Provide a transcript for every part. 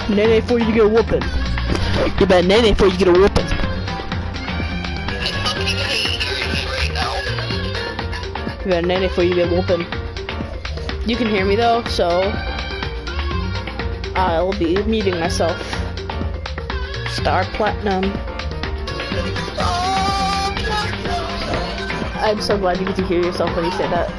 Nene for you to get a whooping. You better nene for you to get a whooping. You better nene for you to get a whooping. You can hear me though, so I'll be muting myself. Star Platinum. I'm so glad you get to hear yourself when you said that.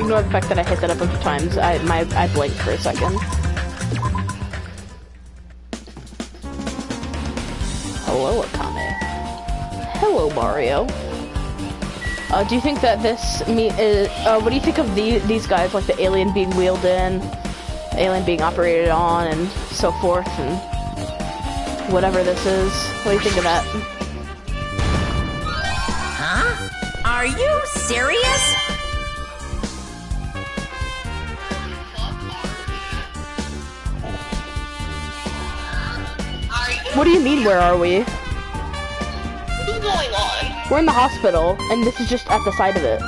Ignore the fact that I hit that a bunch of times. I blinked for a second. Hello, Akane. Hello, Mario. Do you think that this is? What do you think of these guys, like the alien being wheeled in, alien being operated on, and so forth, and whatever this is? What do you think of that? Huh? Are you serious? What do you mean, where are we? What's going on? We're in the hospital, and this is just at the side of it.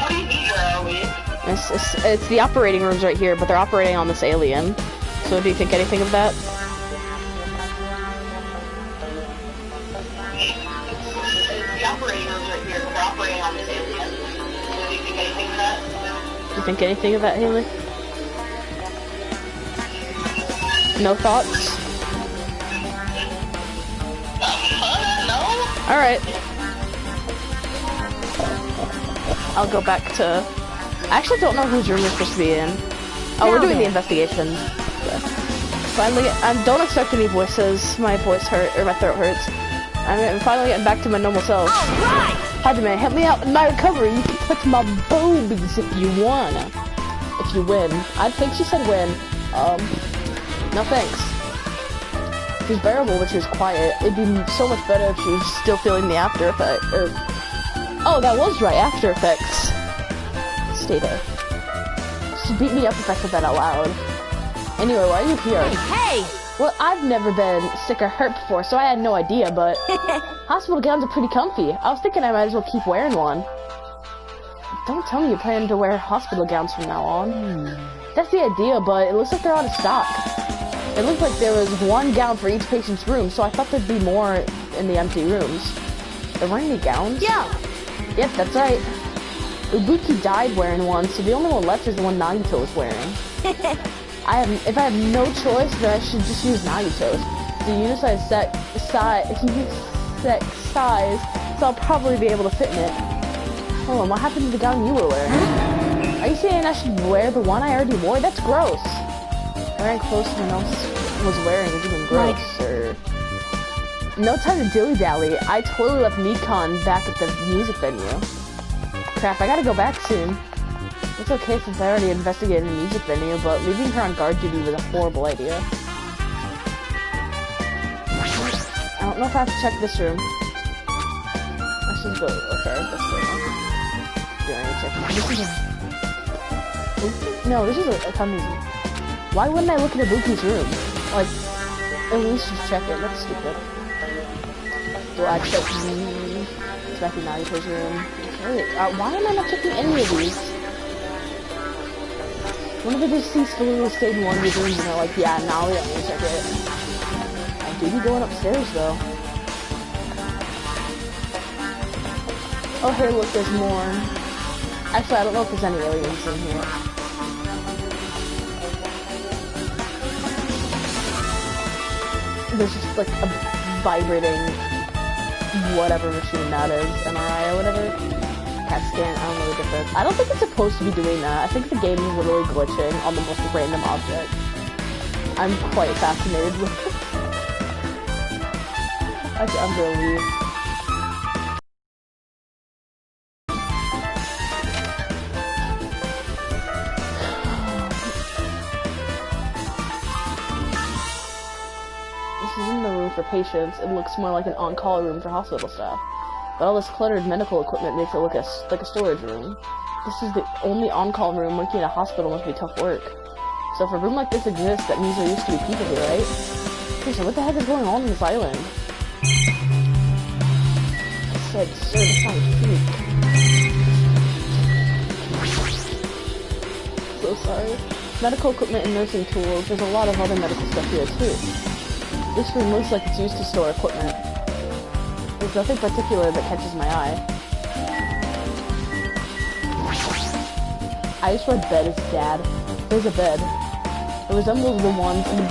What do you mean, where are we? It's the operating rooms right here, but they're operating on this alien. So do you think anything of that? The operating rooms right here, but they're operating on this alien. So do you think anything of that? Do you think anything of that, Haley? No thoughts? No? Alright. I'll go back to... I actually don't know whose room we're supposed to be in. Oh, we're doing the investigation. Finally, don't expect any voices. My voice hurt, or my throat hurts. I'm finally getting back to my normal self. Alright! Hajime, help me out with my recovery. You can touch my boobies if you wanna. If you win. I think she said win. No thanks. She's bearable, but she was quiet. It'd be so much better if she was still feeling the after effect, or... Oh, that was right, after effects. Stay there. She beat me up if I said that out loud. Anyway, why are you here? Hey! Well, I've never been sick or hurt before, so I had no idea, but... hospital gowns are pretty comfy. I was thinking I might as well keep wearing one. Don't tell me you plan to wear hospital gowns from now on. That's the idea, but it looks like they're out of stock. It looked like there was one gown for each patient's room, so I thought there'd be more in the empty rooms. There weren't any gowns? Yeah! Yep, that's right. Ubuki died wearing one, so the only one left is the one Nagito was wearing. If I have no choice, then I should just use Nagito's. The unisex size, so I'll probably be able to fit in it. Hold on, what happened to the gown you were wearing? Are you saying I should wear the one I already wore? That's gross. Wearing clothes someone else was wearing is even grosser. No time to dilly-dally. I totally left Nikon back at the music venue. Crap, I gotta go back soon. It's okay since I already investigated the music venue, but leaving her on guard duty was a horrible idea. I don't know if I have to check this room. Let's just go. Okay, let's go. Do I need to check this? No, this is a Kamizi. Why wouldn't I look at Ibuki's room? Like, at least just check it. That's stupid. Do I check Smacky Nagito's room? Okay. Why am I not checking any of these? One of the deceased literally stayed in one of these rooms and they're like, yeah, now we don't need to check it. I do be going upstairs though. Oh hey, look, there's more. Actually, I don't know if there's any aliens in here. There's just like a vibrating whatever machine that is, MRI or whatever. CAT scan, I don't know the difference. I don't think it's supposed to be doing that. I think the game is literally glitching on the most random object. I'm quite fascinated with it. I'm gonna leave. for patients. It looks more like an on-call room for hospital staff. But all this cluttered medical equipment makes it look like a storage room. This is the only on-call room. Working in a hospital must be tough work. So if a room like this exists, that means there used to be people here, right? Okay, so what the heck is going on this island? I said certified freak. So sorry. Medical equipment and nursing tools. There's a lot of other medical stuff here too. This room looks like it's used to store equipment. There's nothing particular that catches my eye. I just read bed is dad. There's a bed. It resembles the ones in the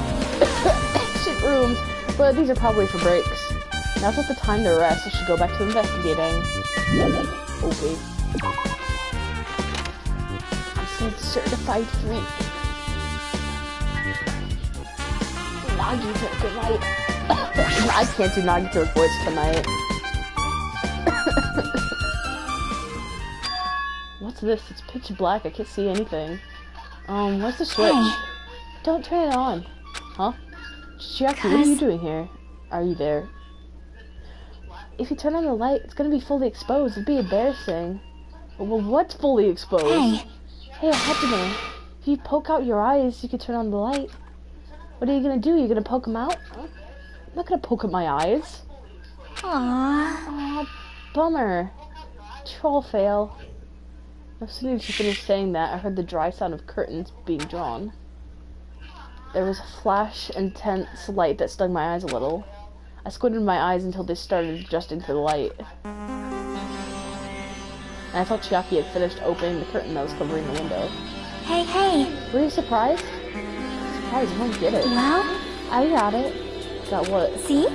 ancient rooms, but these are probably for breaks. Now's not the time to rest. I should go back to investigating. Okay. I said certified freak. Nagito, good night. I can't do Nagito's voice tonight. What's this? It's pitch black. I can't see anything. Where's the switch? Hey. Don't turn it on. Huh? Chiaki, what are you doing here? Are you there? If you turn on the light, it's gonna be fully exposed. It'd be embarrassing. Well, what's fully exposed? Hey. Hey, Hajime. If you poke out your eyes, you can turn on the light. What are you gonna do? You gonna poke them out? I'm not gonna poke at my eyes. Aww. Aw, bummer. Troll fail. As soon as you finished saying that, I heard the dry sound of curtains being drawn. There was a flash, intense light that stung my eyes a little. I squinted my eyes until they started adjusting to the light. And I thought Chiaki had finished opening the curtain that was covering the window. Hey, hey. Were you surprised? Surprised, I don't get it. Well, I got it. Got what? see?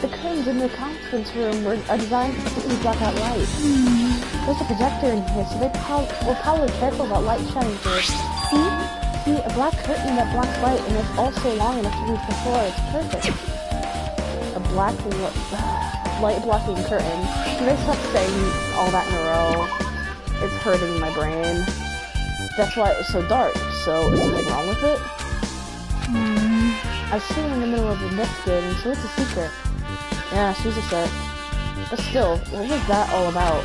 The curtains in the conference room are designed to completely block out light. There's a projector in here, so we're probably careful about light shining through it. See? See, a black curtain that blocks light, and it's also long enough to reach the floor. It's perfect. A black light-blocking curtain. Can I stop saying all that in a row? It's hurting my brain. That's why it was so dark. So, is something wrong with it? I was sitting in the middle of investigating, so it's a secret. Yeah, she's a set. But still, what was that all about?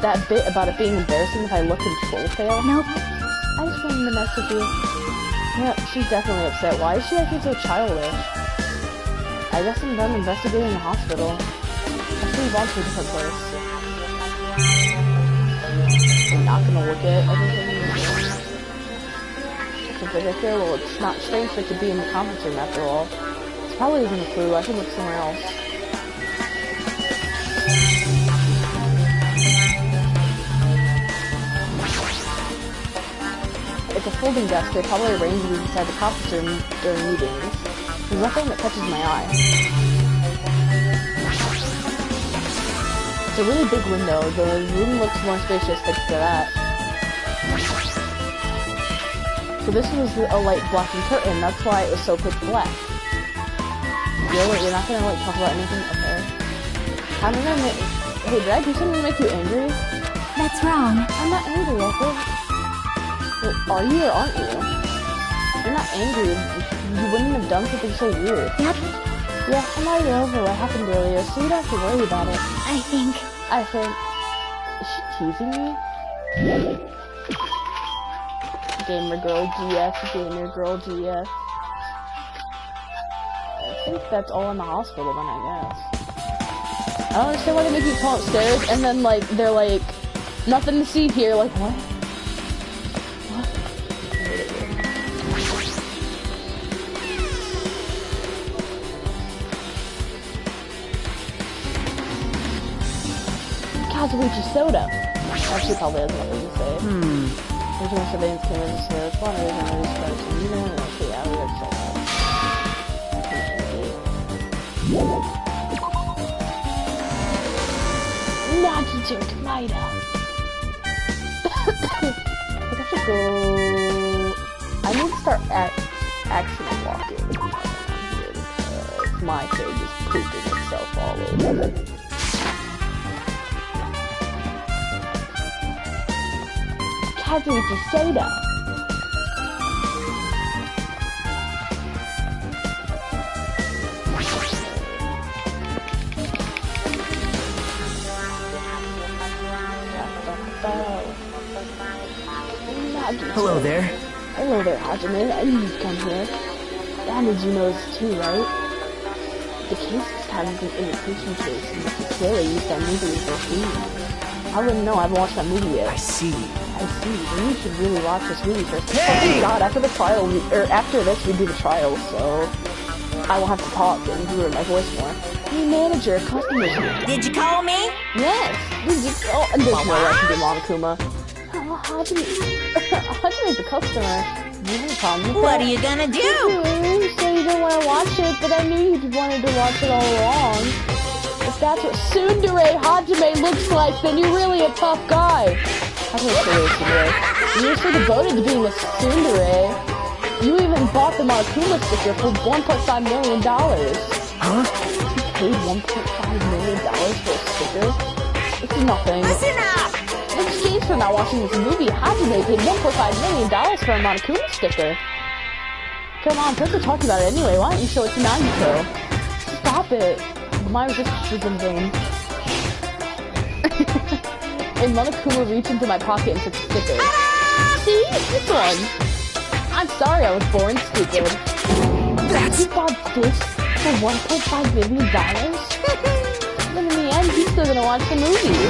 That bit about it being embarrassing if I look in troll fail? Nope. I just wanted to mess with you. Yeah, she's definitely upset. Why is she acting so childish? I guess I'm done investigating the hospital. Let's move on to a different place. I'm not gonna look at everything. It's a bit here. Well, it's not strange for it to be in the conference room after all. It's probably isn't a clue. I should look somewhere else. It's a folding desk. They probably arrange these inside the conference room during meetings. There's nothing that catches my eye. It's a really big window. The room looks more spacious thanks to that. So this was a light blocking curtain. That's why it was so pitch black. Really? You're not gonna talk about anything? Okay. How did I make... Hey, did I do something to make you angry? That's wrong. I'm not angry, Echo. Well, are you or aren't you? You're not angry. You wouldn't have done something so weird. Yep. Yeah, I'm already over what happened earlier, so you don't have to worry about it. I think... Is she teasing me? Gamer Girl GF, Gamer Girl GF. I think that's all in the hospital then, I guess. I don't understand why they make you come upstairs and then, like, they're like, nothing to see here, like, what? What? Kazuichi Soda. Actually, probably has nothing to say. Original surveillance cameras is here. It's one reason I just tried to, you know, actually, yeah, we have to Nagito Kamida. I should go. I need to start actually walking. Because my pig is pooping itself all over. Kazuichi Soda. Hajime. Hello there. Hello there, Hajime. I knew you'd come here. That means you know this too, right? The case is kind of an imitation case, and Mr. Taylor used that movie as their theme. I wouldn't know. I haven't watched that movie yet. I see. Then you should really watch this movie first. Hey! Oh God, after the trial, after this, we do the trial, so I will have to talk and do my voice more. Hey, manager, customers here. Did you call me? Yes. Oh, and there's no way I can do Monokuma. Oh, Hajime's a customer. You have a problem with What that? are you gonna do? You say you didn't want to watch it, but I knew you wanted to watch it all along. If that's what Tsundere Hajime looks like, then you're really a tough guy. Hajime's serious today. You're so devoted to being a Tsundere. You even bought the Monokuma sticker for $1.5 million. Huh? You paid $1.5 million for a sticker? This is nothing. Listen up! In exchange for not watching this movie, Hajime paid $1.5 million for a Monokuma sticker. Come on, since we're talking about it anyway, why don't you show it to Nagito? Stop it. My resistance is in vain. And Monokuma reached into my pocket and took a sticker. See? This one. I'm sorry I was born stupid. You bought this for $1.5 million? But in the end, he's still gonna watch the movie.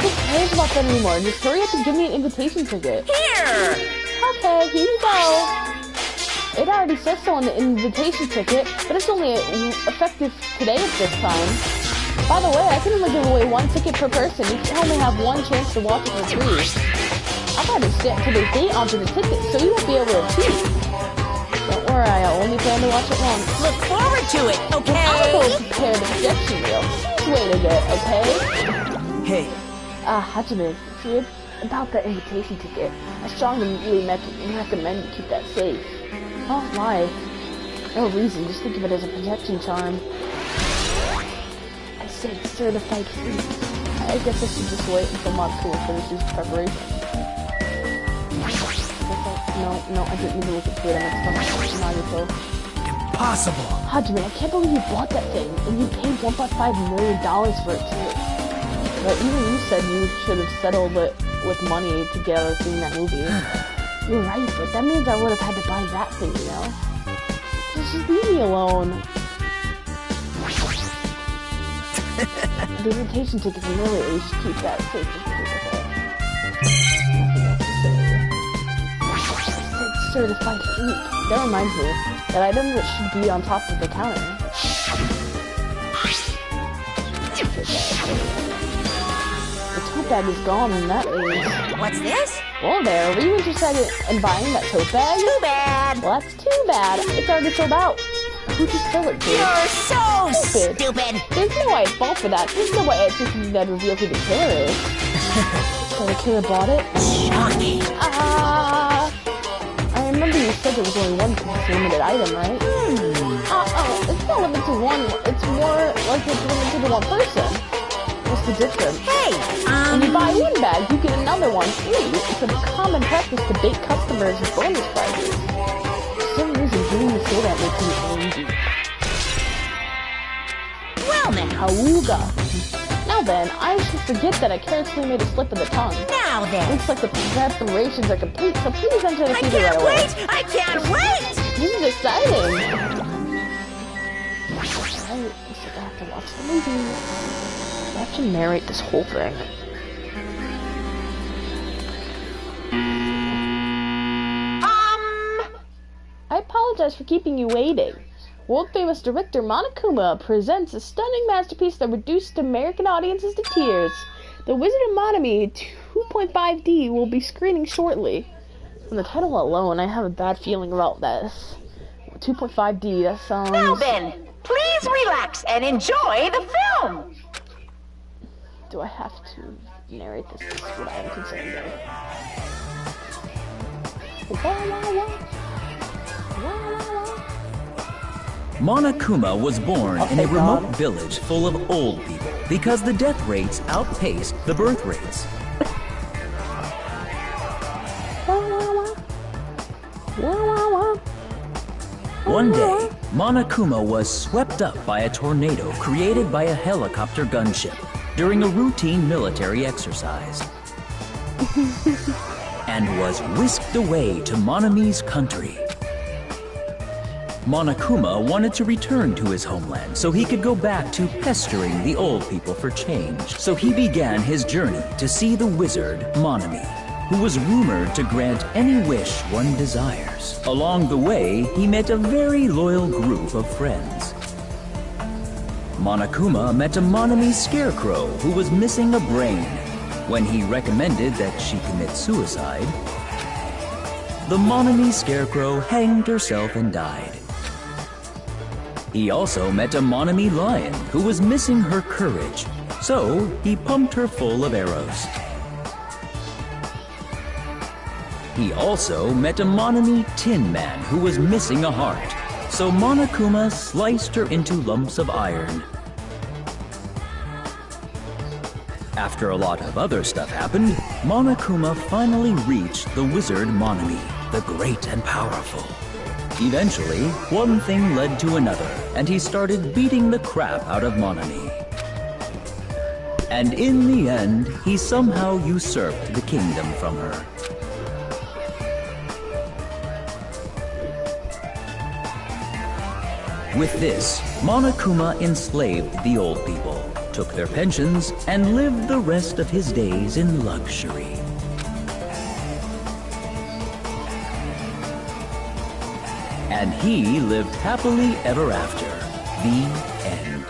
Who cares about that anymore? Just hurry up and give me an invitation ticket. Here! Okay, here you go. It already says so on the invitation ticket, but it's only effective today at this time. By the way, I can only give away one ticket per person. You can only have one chance to watch it for free. I've already stamped today's date onto the ticket, so you won't be able to cheat. Don't worry, I only plan to watch it once. Look forward to it, I'll go okay? prepare the objection reel. Please wait a bit, okay? Hey, Hajime, see, about that invitation ticket, I strongly recommend you keep that safe. Oh, why? No reason, just think of it as a protection charm. I said certified free. I guess I should just wait until Monokuma finishes preparation. No, I didn't even look into it. I meant to Nagito. impossible. Hajime, I can't believe you bought that thing, and you paid $1.5 million for it too. But even you said you should have settled it with money to get out of seeing that movie. You're right, but that means I would have had to buy that thing, you know? Just leave me alone. The invitation ticket from earlier, you should keep that safe just to keep it there. Nothing else to say. I said certified freak. That reminds me, that item that should be on top of the counter. The tote bag is gone, and that means... What's this? Whoa there, were you interested in buying that tote bag? Too bad! Well, that's too bad. It's already sold out. Who'd you sell it to? You're so Stupid. stupid! There's no way I'd fall for that. There's no way it's just that reveal who the killer is. So the killer bought it? Shocking! I remember you said there was only one limited item, right? It's not limited to one. It's more like it's limited to one person. What's the difference? Hey, When you buy one bag, you get another one free. It's a common practice to bait customers with bonus prizes. For some reason, hearing you say that makes me angry. well then, Awooga. Now then, I should forget that I carelessly made a slip of the tongue. now then. Looks like the preparations are complete, so please enter the I theater right can't away. wait! I can't wait! This is exciting. Alright, looks like I have to watch the movie. I have to narrate this whole thing. I apologize for keeping you waiting. World-famous director Monokuma presents a stunning masterpiece that reduced American audiences to tears. The Wizard of Monomi 2.5D will be screening shortly. From the title alone, I have a bad feeling about this. 2.5D, that sounds... Now then, please relax and enjoy the film! Do I have to narrate this? This is what I am concerned with. Wah, wah, wah. Wah, wah, wah. Monokuma was born in a thank remote God. village full of old people because the death rates outpaced the birth rates. Wah, wah, wah. Wah, wah, wah. One day, Monokuma was swept up by a tornado created by a helicopter gunship during a routine military exercise. and was whisked away to Monami's country. Monokuma wanted to return to his homeland so he could go back to pestering the old people for change. So he began his journey to see the wizard Monami, who was rumored to grant any wish one desires. Along the way, he met a very loyal group of friends. Monokuma met a Monami scarecrow who was missing a brain. When he recommended that she commit suicide, the Monami scarecrow hanged herself and died. He also met a Monami lion who was missing her courage, so he pumped her full of arrows. He also met a Monami tin man who was missing a heart, so Monokuma sliced her into lumps of iron. After a lot of other stuff happened, Monokuma finally reached the wizard Monami, the great and powerful. Eventually, one thing led to another, and he started beating the crap out of Monami. And in the end, he somehow usurped the kingdom from her. With this, Monokuma enslaved the old people, took their pensions, and lived the rest of his days in luxury. And he lived happily ever after. The end.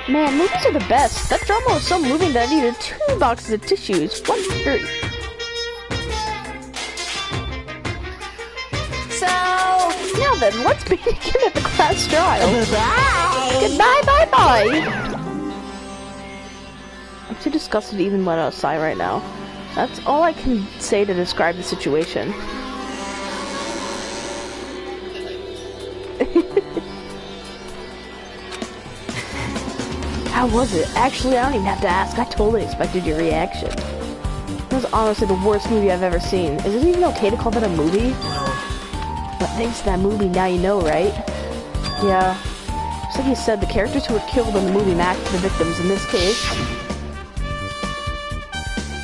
Man, movies are the best. That drama was so moving that I needed 2 boxes of tissues. What? So, Now then, let's begin at the class trial. bye. Goodbye, bye, bye. I'm too disgusted to even let out a sigh right now. That's all I can say to describe the situation. How was it? Actually, I don't even have to ask. I totally expected your reaction. It was honestly the worst movie I've ever seen. Is it even okay to call that a movie? But thanks to that movie, now you know, right? Yeah. Just like you said, the characters who were killed in the movie matched the victims in this case.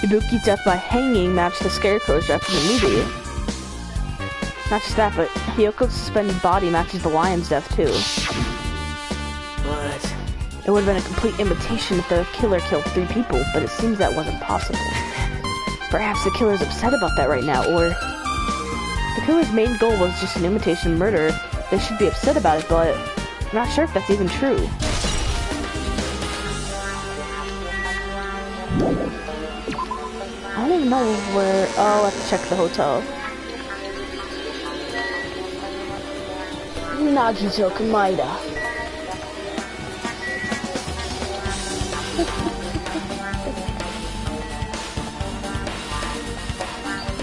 Ibuki's death by hanging matched the Scarecrow's death in the movie. Not just that, but Hyoko's suspended body matches the lion's death too. But It would have been a complete imitation if the killer killed 3 people, but it seems that wasn't possible. Perhaps the killer's upset about that right now, or the killer's main goal was just an imitation murder. They should be upset about it, but I'm not sure if that's even true. I don't even know where... Oh, I have to check the hotel. Nagito Kamaida.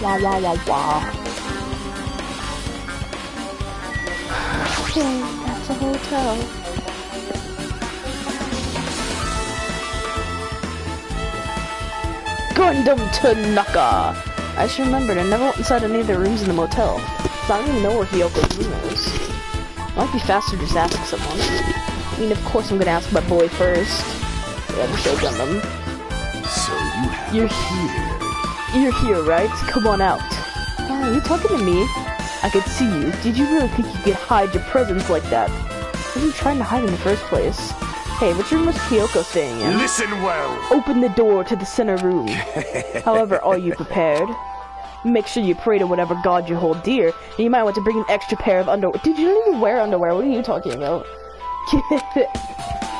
Wah wah wah wah. Okay, that's a hotel. Gundam Tanaka! I just remembered I never went inside any of the rooms in the motel, so I don't even know where Hyoko's room is. Might be faster just asking someone. I mean, of course I'm gonna ask my boy first. Yeah, the show Gundam. So You're You're here, right? Come on out. Oh, are you talking to me? I could see you. Did you really think you could hide your presence like that? What are you trying to hide in the first place? Hey, which room was Kyoko staying in? listen well. Open the door to the center room. However, are you prepared? Make sure you pray to whatever god you hold dear, and you might want to bring an extra pair of underwear. Dude, you don't even wear underwear. What are you talking about?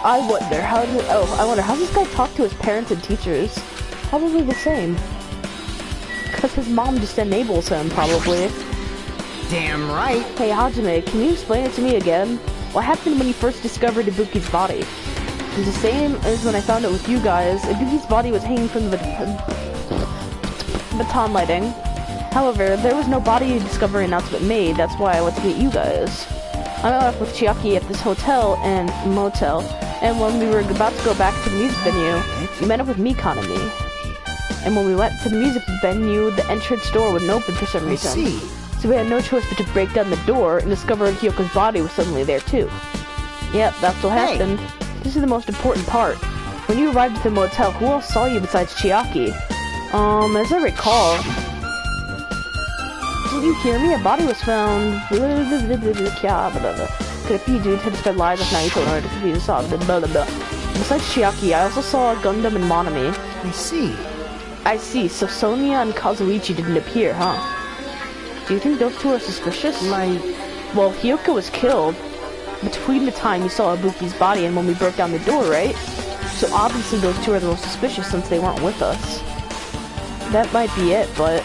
I wonder how does this guy talk to his parents and teachers? Probably the same. Because his mom just enables him, probably. damn right. Hey, Hajime, can you explain it to me again? What happened when you first discovered Ibuki's body? It was the same as when I found it with you guys. Ibuki's body was hanging from the baton lighting. However, there was no body discovery announcement made. That's why I went to get you guys. I met up with Chiaki at this hotel and motel, and when we were about to go back to the music venue, we met up with me, Kanami. And when we went to the music venue, the entrance door wouldn't open for some reason. see. So we had no choice but to break down the door and discover Hyoko's body was suddenly there too. Yep, that's what Hey. happened. This is the most important part. When you arrived at the motel, who else saw you besides Chiaki? As I recall... Didn't you hear me? A body was found... Could it be due to the spread lies of Naito in order to confuse us all? Besides Chiaki, I also saw Gundam and Monami. I see. So Sonia and Kazuichi didn't appear, huh? Do you think those two are suspicious? Well, Hiyoko was killed between the time you saw Ibuki's body and when we broke down the door, right? So obviously those two are the most suspicious since they weren't with us. That might be it, but...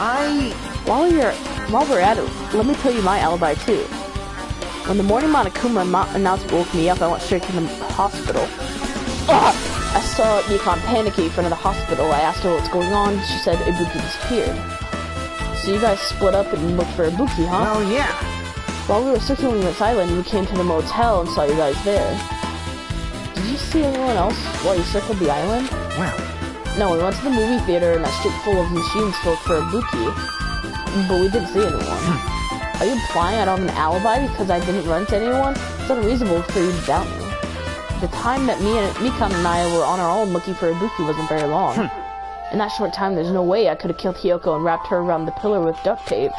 While we're at it, let me tell you my alibi too. When the morning Monokuma announcement woke me up, I went straight to the hospital. I saw Nikon panicky in front of the hospital. I asked her what's going on. She said Ibuki disappeared. So you guys split up and looked for Ibuki, huh? Oh, yeah. While we were circling this island, we came to the motel and saw you guys there. Did you see anyone else while you circled the island? Well. No, we went to the movie theater in a street full of machines to look for Ibuki. But we didn't see anyone. Are you implying I don't have an alibi because I didn't run to anyone? It's unreasonable for you to doubt me. The time that Mikan and I were on our own looking for Ibuki wasn't very long. In that short time, there's no way I could have killed Hiyoko and wrapped her around the pillar with duct tape.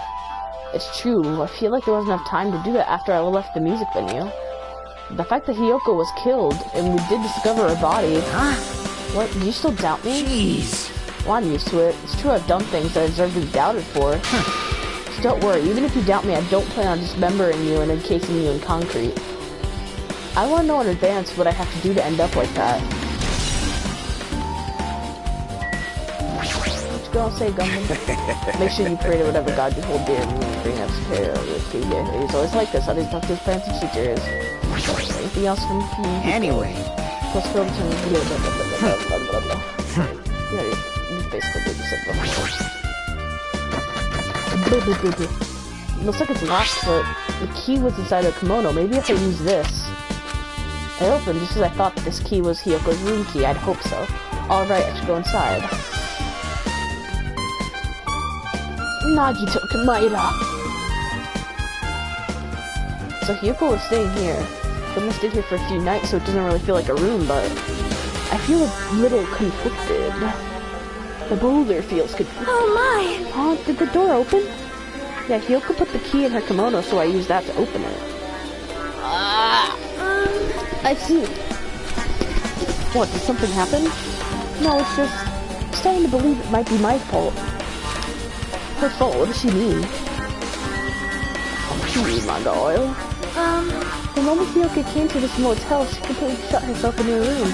It's true, I feel like there wasn't enough time to do that after I left the music venue. The fact that Hiyoko was killed, and we did discover her body... What, do you still doubt me? Jeez. Well, I'm used to it. It's true I've done things that I deserve to be doubted for. Just don't worry, even if you doubt me, I don't plan on dismembering you and encasing you in concrete. I want to know in advance what I have to do to end up like that. What you gonna say, Gundam? Make sure you pray to whatever god you hold dear and bring up superior with you. He's always like this. How do you talk to his parents and teachers? Anything else from you? Anyway. Plus film to blah blah blah blah blah blah. Yeah, basically what you said before. Looks like it's locked, but the key was inside her kimono. Maybe if I use this. I opened just as I thought this key was Hiyoko's room key. I'd hope so. Alright, I should go inside. Nagito Kamaida! So Hiyoko was staying here. She only stayed here for a few nights, so it doesn't really feel like a room, but... I feel a little conflicted. The boulder feels conflicted. Oh my! Oh, did the door open? Yeah, Hiyoko put the key in her kimono, so I used that to open it. I see. What, did something happen? No, it's just... I'm starting to believe it might be my fault. Her fault? What does she mean? What do you mean, my girl? The moment Hiyoko came to this motel, she completely shut herself in her room.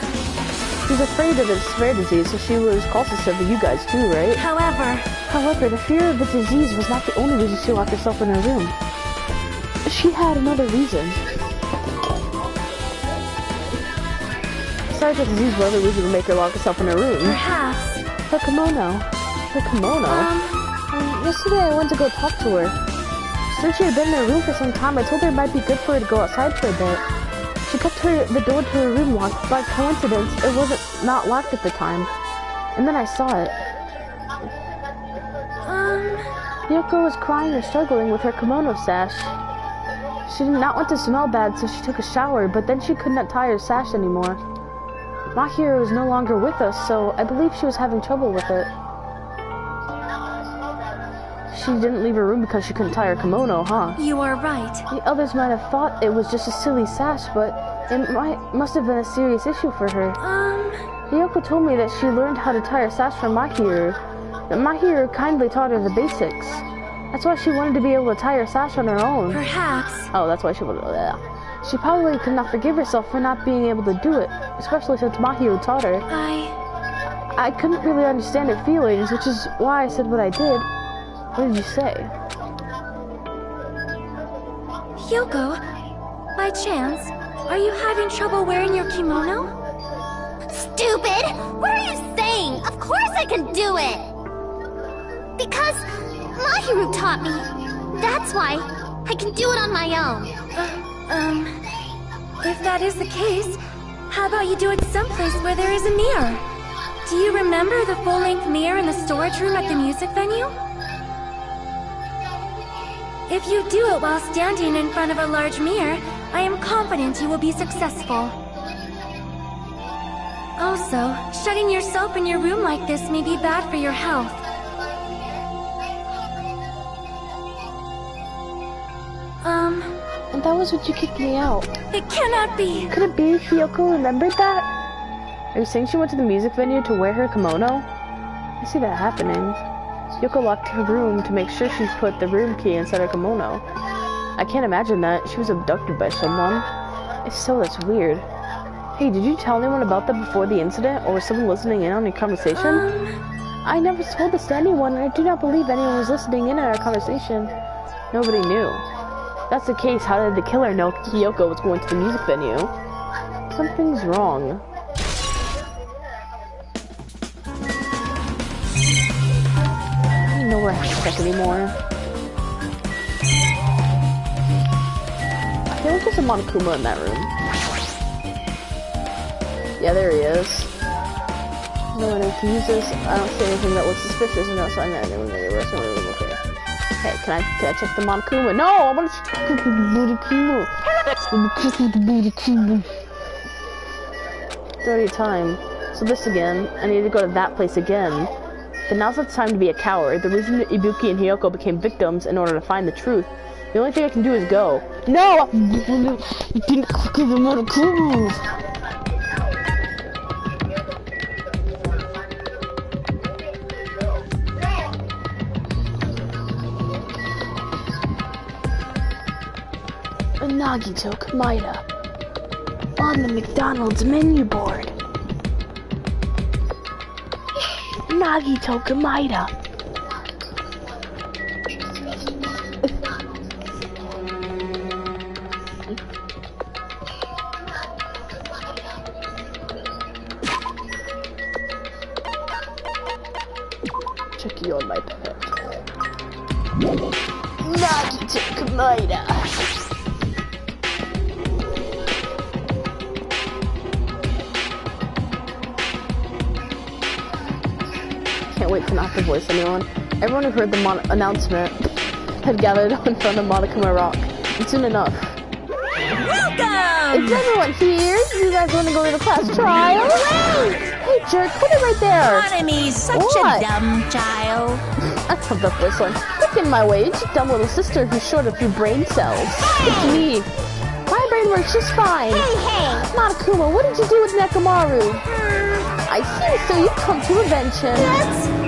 She was afraid of this rare disease, so she was cautious of you guys too, right? However, the fear of the disease was not the only reason she locked herself in her room. She had another reason. Besides the disease, what other reason would make her lock herself in her room? Perhaps. Her kimono. Her kimono? Yesterday I went to go talk to her. Since she had been in her room for some time, I told her it might be good for her to go outside for a bit. She kept the door to her room locked. By coincidence, it wasn't not locked at the time. And then I saw it. Hiyoko was crying or struggling with her kimono sash. She did not want to smell bad, so she took a shower, but then she could not tie her sash anymore. Mahiro is no longer with us, so I believe she was having trouble with it. She didn't leave her room because she couldn't tie her kimono, huh? You are right. The others might have thought it was just a silly sash, but it must have been a serious issue for her. Hiyoko told me that she learned how to tie her sash from Mahiro. That Mahiro kindly taught her the basics. That's why she wanted to be able to tie her sash on her own. Perhaps. Oh, that's why she wanted to... She probably could not forgive herself for not being able to do it, especially since Mahiro taught her. I couldn't really understand her feelings, which is why I said what I did. What did you say? Hiyoko, by chance, are you having trouble wearing your kimono? Stupid! What are you saying? Of course I can do it! Because Mahiro taught me. That's why I can do it on my own. If that is the case, how about you do it someplace where there is a mirror? Do you remember the full-length mirror in the storage room at the music venue? If you do it while standing in front of a large mirror, I am confident you will be successful. Also, shutting yourself in your room like this may be bad for your health. And that was what you kicked me out. It cannot be. Could it be Hiyoko remembered that? Are you saying she went to the music venue to wear her kimono? I see that happening. Hiyoko locked her room to make sure she put the room key inside her kimono. I can't imagine that. She was abducted by someone. If so, that's weird. Hey, did you tell anyone about that before the incident, or was someone listening in on your conversation? I never told this to anyone, and I do not believe anyone was listening in on our conversation. Nobody knew. If that's the case, how did the killer know Hiyoko was going to the music venue? Something's wrong. I don't know where I have to check anymore. I feel like there's a Monokuma in that room. Yeah, there he is. No one to use this. I don't see anything that looks suspicious. No sign that anyone may arrest him. Okay. Hey, can I check the Monokuma? No, I want to check the Monokuma. It's already time. So this again. I need to go to that place again. But now's not the time to be a coward. The reason that Ibuki and Hiyoko became victims in order to find the truth. The only thing I can do is go. No! Didn't click the Monokuma. Nagito Komaeda on the McDonald's menu board. Nagito Komaeda. Check you on my pet. Nagito Komaeda. Wait to not to voice anyone. Everyone who heard the announcement had gathered in front of Monokuma Rock. And soon enough. Welcome! Is everyone here? You guys want to go to the class trial? Wait! Hey jerk, put it right there! Monomy's such What? a dumb child. I love that voice line. Look in my way, it's your dumb little sister who's short a few brain cells. It's me. My brain works just fine. Hey! Monokuma, what did you do with Nekomaru? I see, so you come to avenge him. What?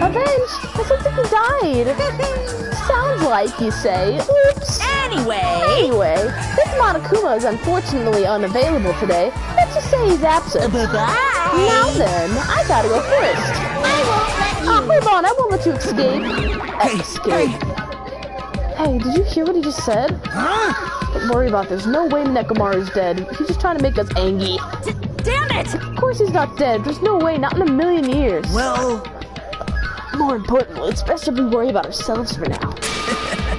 Avenge? I thought he died. Sounds like you say. Oops. Anyway, this Monokuma is unfortunately unavailable today. Let's just say he's absent. Bye-bye. Now then, I gotta go first. I won't let you. Hold on, I won't let you escape. Escape. Hey, did you hear what he just said? Don't worry about it. There's no way Nekomaru's dead. He's just trying to make us angry. Damn it! Of course he's not dead. There's no way, not in a million years. Well, More importantly, it's best if we worry about ourselves for now.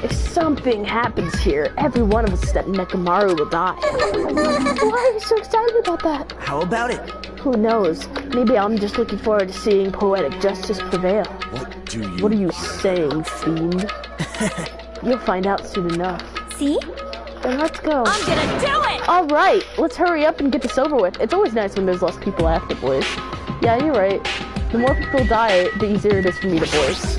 If something happens here, every one of us that Nekomaru will die. Why are you so excited about that? how about it? Who knows? Maybe I'm just looking forward to seeing poetic justice prevail. What are you saying, fiend? You'll find out soon enough. See? Then let's go. I'm gonna do it! Alright, let's hurry up and get this over with. It's always nice when there's less people after, boys. Yeah, you're right. The more people die, the easier it is for me to voice.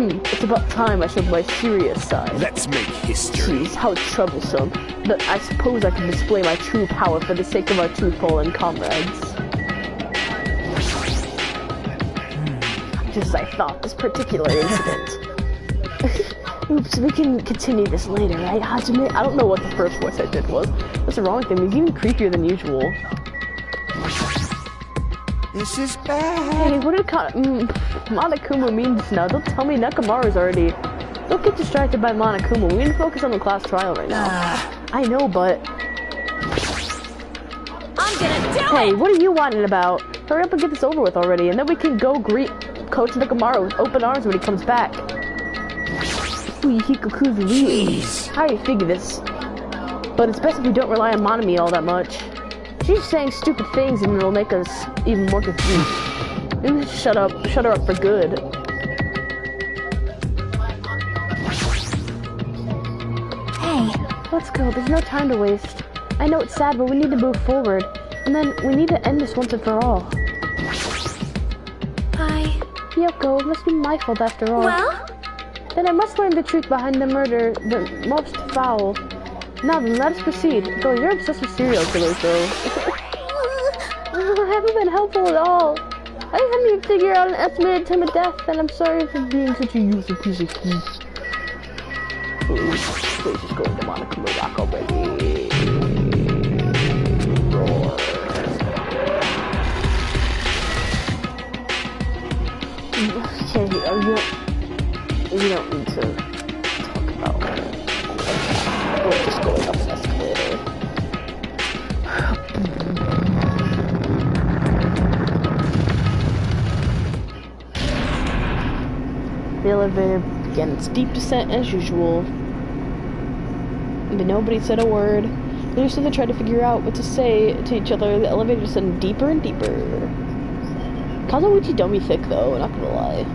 It's about time I showed my serious side. Let's make history. Jeez, how troublesome. But I suppose I can display my true power for the sake of our two fallen comrades. Just as I thought, this particular incident. Oops, we can continue this later, right, Hajime? I don't know what the first voice I did was. What's wrong with him? He's even creepier than usual. This is bad. Hey, what did Monokuma mean just now? Don't tell me Nekomaru's already... Don't get distracted by Monokuma. We need to focus on the class trial right now. I know, but... I'm gonna do Hey, it! what are you whining about? Hurry up and get this over with already, and then we can go greet Coach Nekomaru with open arms when he comes back. Jeez. How do you figure this? But it's best if we don't rely on Monomi all that much. She's saying stupid things and it'll make us even more confused. Maybe shut her up for good. Hey, Let's go, there's no time to waste. I know it's sad, but we need to move forward. And then we need to end this once and for all. Kyoko, it must be my fault after all. Well? Then I must learn the truth behind the murder, the most foul. Now then, let us proceed. Though you're obsessed with serial killers, though. I haven't been helpful at all. I haven't even figured out an estimated time of death, and I'm sorry for being such a useless piece of shit. Please just go to Monica Rock already. Roar. You don't need to talk about it. We're just going up the escalator. The elevator began its steep descent as usual. But nobody said a word. They just tried to figure out what to say to each other. The elevator descended deeper and deeper. Kazuichi don't be thick though, not gonna lie.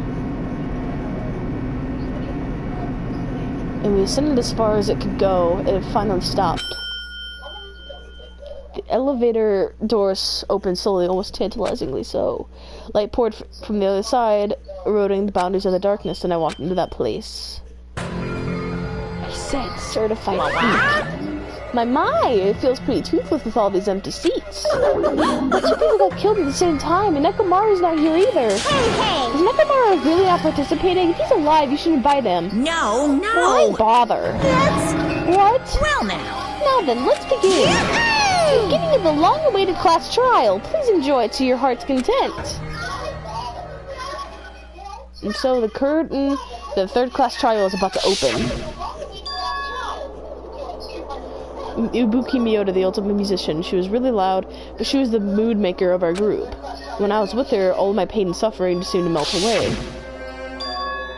And we ascended as far as it could go, and it finally stopped. The elevator doors opened slowly, almost tantalizingly so. Light poured from the other side, eroding the boundaries of the darkness, and I walked into that place. I said, certified freak. My, it feels pretty toothless with all these empty seats. The two people got killed at the same time, and Nekomaru's not here either. Hey! Is Nekomaru really not participating? If he's alive, you shouldn't invite him. No! Don't bother. What? Well now. Now then, let's begin. It's the beginning of the long-awaited class trial. Please enjoy it to your heart's content. And so the curtain, the third class trial is about to open. Ibuki Miyota, the ultimate musician. She was really loud, but she was the mood maker of our group. When I was with her, all of my pain and suffering just seemed to melt away.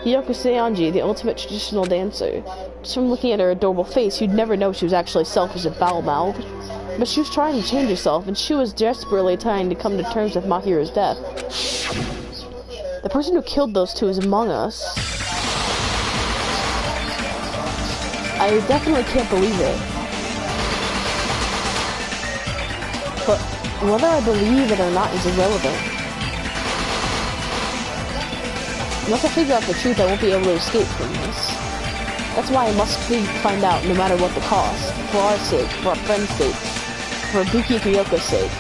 Hiyoko Seonji, the ultimate traditional dancer. Just from looking at her adorable face, you'd never know she was actually selfish and foul-mouthed. But she was trying to change herself, and she was desperately trying to come to terms with Mahiru's death. The person who killed those two is among us. I definitely can't believe it. But whether I believe it or not is irrelevant. Once I figure out the truth, I won't be able to escape from this. That's why I must find out, no matter what the cost. For our sake, for our friend's sake, for Ibuki Kyoko's sake.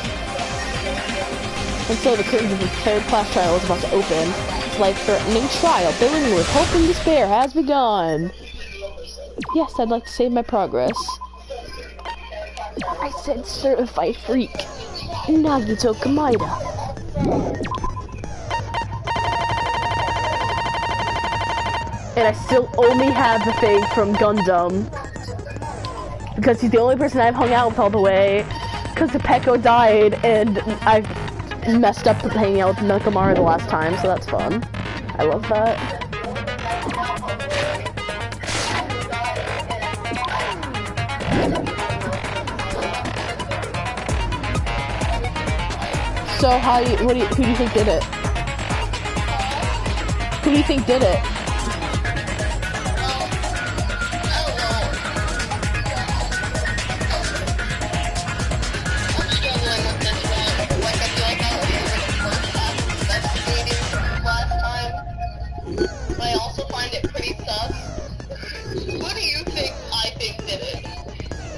And so the curtain of the third class trial is about to open. This life-threatening trial, filling with hope and despair, has begun. Yes, I'd like to save my progress. I said certified freak. Nagito Kamaida. And I still only have the thing from Gundam. Because he's the only person I've hung out with all the way. Because Peko died and I messed up hanging out with Nekomaru the last time, so that's fun. I love that. So who do you think did it? Who do you think did it?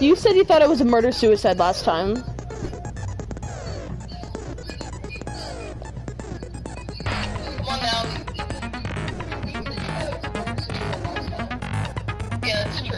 You said you thought it was a murder-suicide last time. Yeah, that's true.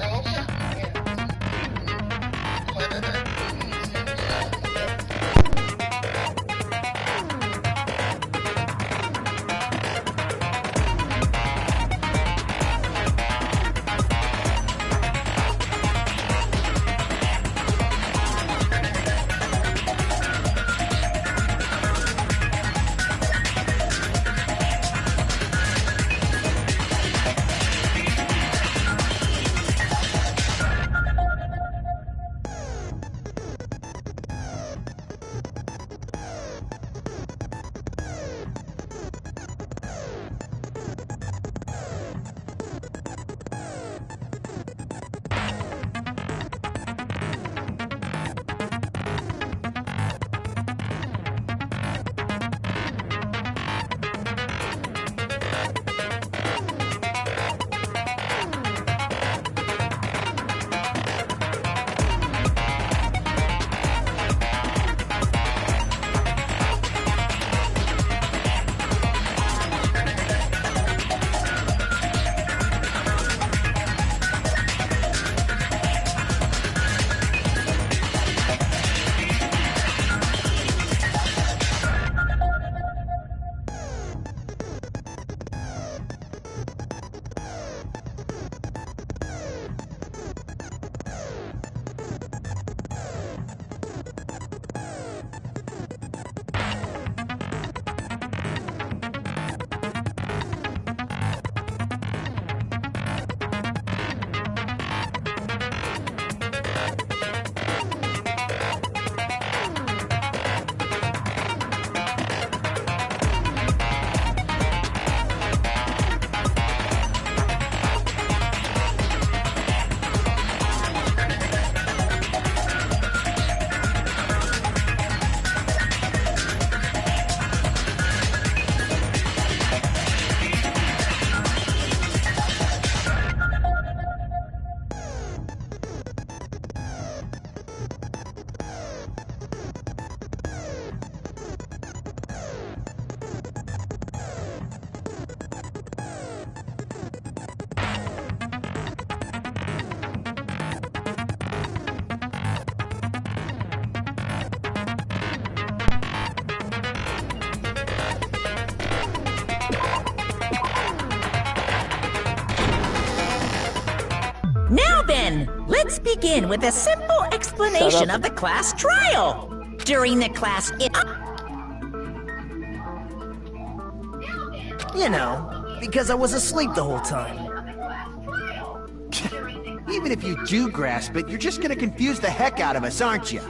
Let's begin with a simple explanation of the class trial. During the class... You know, because I was asleep the whole time. Even if you do grasp it, you're just gonna confuse the heck out of us, aren't you?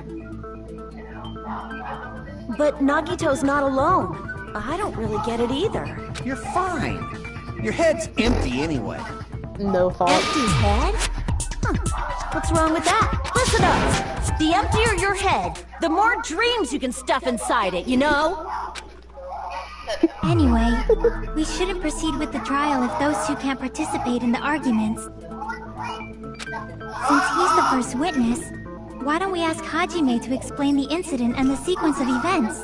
But Nagito's not alone. I don't really get it either. You're fine. Your head's empty anyway. No fault. Empty head? Huh. What's wrong with that? Listen up! The emptier your head, the more dreams you can stuff inside it, you know? Anyway, we shouldn't proceed with the trial if those two can't participate in the arguments. Since he's the first witness, why don't we ask Hajime to explain the incident and the sequence of events?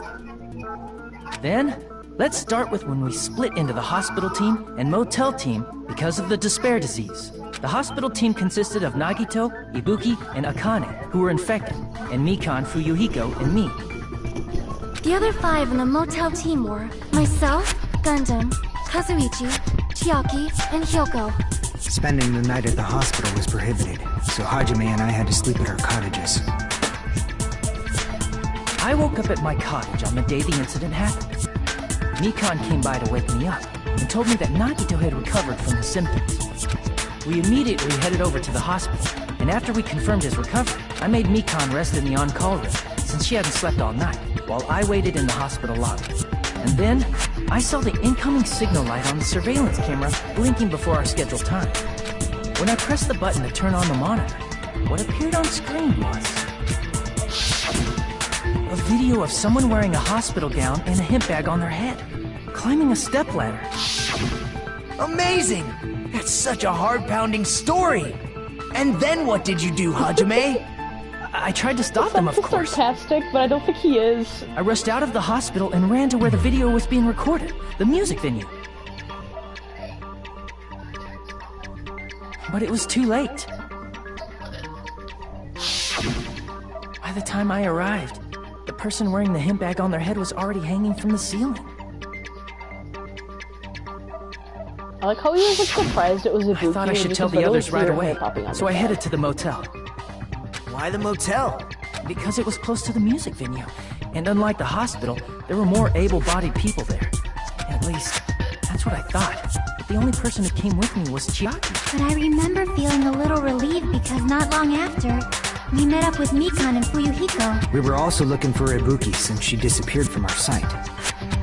Then, let's start with when we split into the hospital team and motel team because of the despair disease. The hospital team consisted of Nagito, Ibuki, and Akane, who were infected, and Mikan, Fuyuhiko, and me. The other 5 in the motel team were myself, Gundam, Kazuichi, Chiaki, and Hyoko. Spending the night at the hospital was prohibited, so Hajime and I had to sleep at our cottages. I woke up at my cottage on the day the incident happened. Mikan came by to wake me up and told me that Nagito had recovered from his symptoms. We immediately headed over to the hospital, and after we confirmed his recovery, I made Mikan rest in the on-call room, since she hadn't slept all night, while I waited in the hospital lobby. And then, I saw the incoming signal light on the surveillance camera blinking before our scheduled time. When I pressed the button to turn on the monitor, what appeared on screen was a video of someone wearing a hospital gown and a hemp bag on their head, climbing a stepladder. Amazing! That's such a heart-pounding story! And then what did you do, Hajime? I tried to stop them, of course. Sarcastic, but I don't think he is. I rushed out of the hospital and ran to where the video was being recorded, the music venue. But it was too late. By the time I arrived, the person wearing the hemp bag on their head was already hanging from the ceiling. I like how he was like surprised it was Ibuki. I thought I should tell the others right away, so I headed to the motel. Why the motel? Because it was close to the music venue. And unlike the hospital, there were more able-bodied people there. At least, that's what I thought. But the only person who came with me was Chiaki. But I remember feeling a little relieved because not long after, we met up with Mikan and Fuyuhiko. We were also looking for Ibuki since she disappeared from our sight.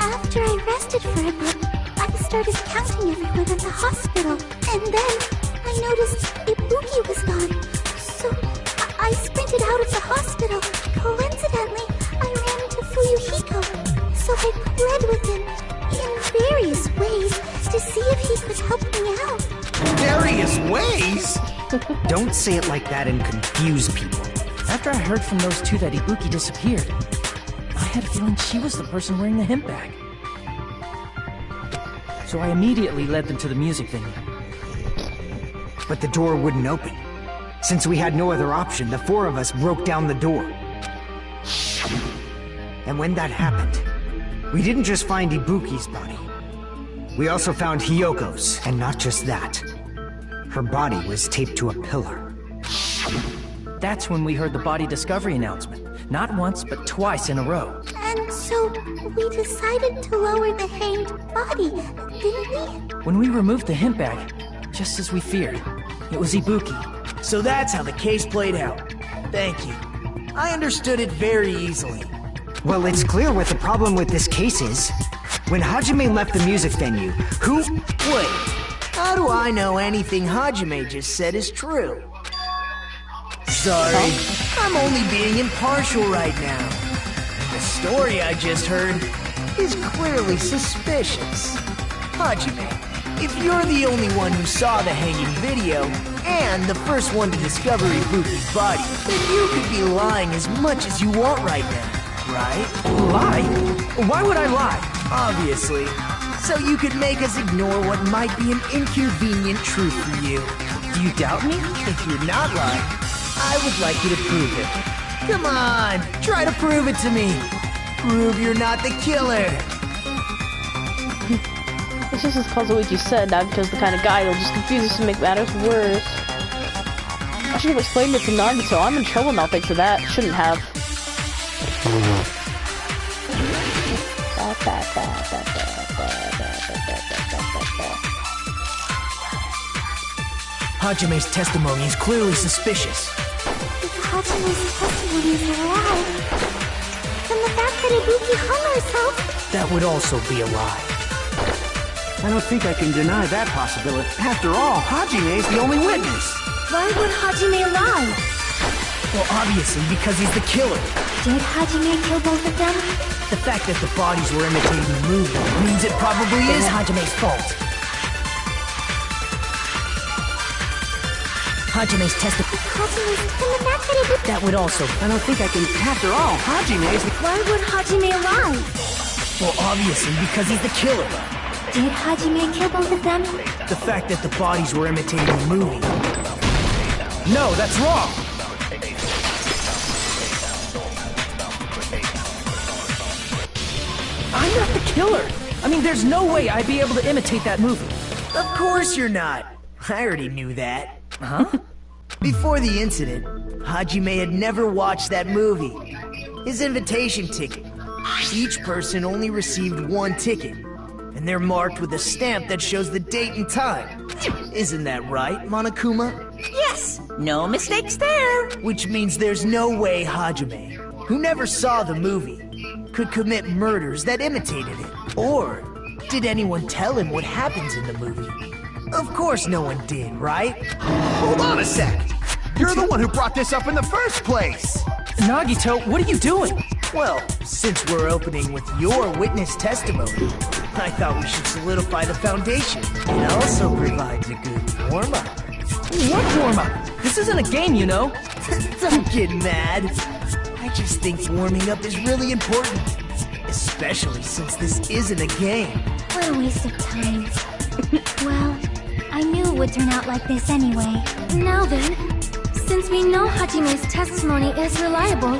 After I rested for a bit, I started counting everyone at the hospital. And then, I noticed Ibuki was gone. So, I sprinted out of the hospital. Coincidentally, I ran into Fuyuhiko. So I pled with him in various ways to see if he could help me out. Various ways? Don't say it like that and confuse people. After I heard from those two that Ibuki disappeared, I had a feeling she was the person wearing the hemp bag. So I immediately led them to the music venue. But the door wouldn't open. Since we had no other option, the 4 of us broke down the door. And when that happened, we didn't just find Ibuki's body. We also found Hyoko's, and not just that. Her body was taped to a pillar. That's when we heard the body discovery announcement. Not once, but twice in a row. And so, we decided to lower the hanged body, didn't we? When we removed the hemp bag, just as we feared, it was Ibuki. So that's how the case played out. Thank you. I understood it very easily. Well, it's clear what the problem with this case is. When Hajime left the music venue, who... Wait, how do I know anything Hajime just said is true? Sorry, I'm only being impartial right now. The story I just heard is clearly suspicious. Hajime, if you're the only one who saw the hanging video, and the first one to discover Ibuki's body, then you could be lying as much as you want right now, right? Lie? Why would I lie? Obviously. So you could make us ignore what might be an inconvenient truth for you. Do you doubt me? If you're not lying, I would like you to prove it. Come on, try to prove it to me. Prove you're not the killer. It's just as Kazuichi said, not because the kind of guy who'll just confuse us to make matters worse. I should have explained it to Nagito. I'm in trouble now thanks to that. Shouldn't have. Hajime's testimony is clearly suspicious. If Hajime's testimony is a lie, then the fact that Ibuki hung herself... That would also be a lie. I don't think I can deny that possibility. After all, Hajime's the only witness. Why would Hajime lie? Well, obviously, because he's the killer. Did Hajime kill both of them? The fact that the bodies were imitating the movie means it probably is Hajime's fault. Hajime's testimony. That would also... I don't think I can... After all, Hajime's... Why would Hajime lie? Well, obviously, because he's the killer. Did Hajime kill both of them? The fact that the bodies were imitating the movie. No, that's wrong! I'm not the killer! I mean, there's no way I'd be able to imitate that movie. Of course you're not. I already knew that. Huh? Before the incident, Hajime had never watched that movie. His invitation ticket. Each person only received one ticket. And they're marked with a stamp that shows the date and time. Isn't that right, Monokuma? Yes, no mistakes there. Which means there's no way Hajime, who never saw the movie, could commit murders that imitated it. Or did anyone tell him what happens in the movie? Of course no one did, right? Hold on a sec! You're the one who brought this up in the first place! Nagito, what are you doing? Well, since we're opening with your witness testimony, I thought we should solidify the foundation. It also provides a good warm-up. What warm-up? This isn't a game, you know. Don't get mad. I just think warming up is really important. Especially since this isn't a game. What a waste of time. Well, I knew it would turn out like this anyway. Now then, since we know Hajime's testimony is reliable,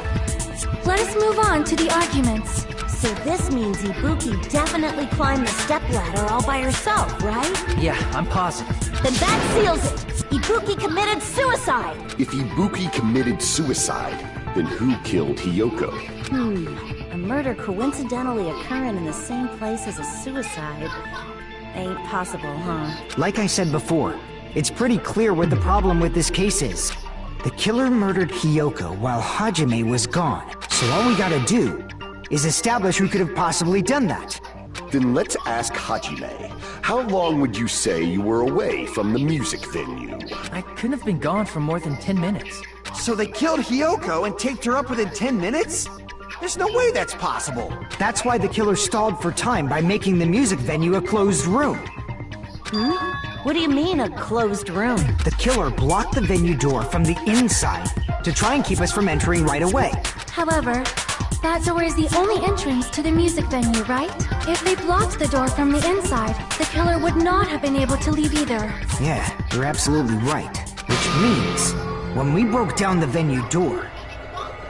let us move on to the arguments. So this means Ibuki definitely climbed the stepladder all by herself, right? Yeah, I'm positive. Then that seals it! Ibuki committed suicide! If Ibuki committed suicide, then who killed Hiyoko? A murder coincidentally occurring in the same place as a suicide ain't possible, huh? Like I said before, it's pretty clear what the problem with this case is. The killer murdered Hiyoko while Hajime was gone. So all we gotta do is establish who could have possibly done that. Then let's ask Hajime. How long would you say you were away from the music venue? I couldn't have been gone for more than 10 minutes. So they killed Hiyoko and taped her up within 10 minutes? There's no way that's possible. That's why the killer stalled for time by making the music venue a closed room. What do you mean, a closed room? The killer blocked the venue door from the inside to try and keep us from entering right away. However, that door is the only entrance to the music venue, right? If they blocked the door from the inside, the killer would not have been able to leave either. Yeah, you're absolutely right. Which means, when we broke down the venue door,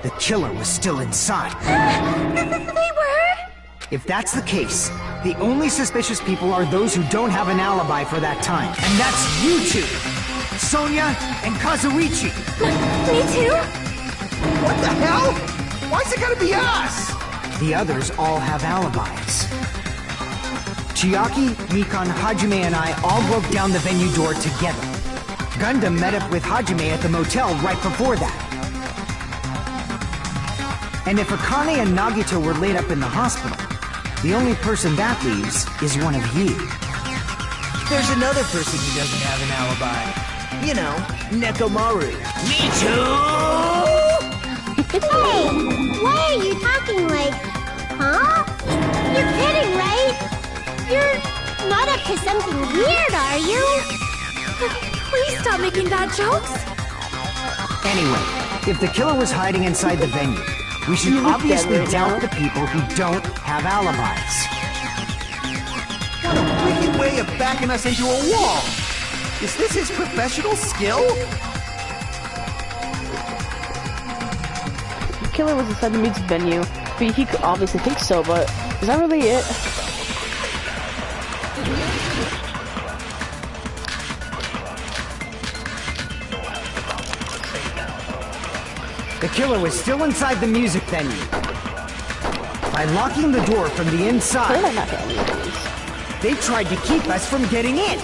the killer was still inside. They were? If that's the case, the only suspicious people are those who don't have an alibi for that time. And that's you two! Sonia and Kazuichi! Me too? What the hell? Why's it gotta be us? The others all have alibis. Chiaki, Mikan, Hajime, and I all broke down the venue door together. Gundam met up with Hajime at the motel right before that. And if Akane and Nagito were laid up in the hospital, the only person that leaves is one of you. There's another person who doesn't have an alibi. You know, Nekomaru. Me too! Hey, why are you talking like, huh? You're kidding, right? You're not up to something weird, are you? Please stop making bad jokes. Anyway, if the killer was hiding inside the venue, we should obviously doubt the people who don't have alibis. What a wicked way of backing us into a wall! Is this his professional skill? The killer was inside the music venue. He could obviously think so, but is that really it? The killer was still inside the music venue. By locking the door from the inside, they tried to keep us from getting in.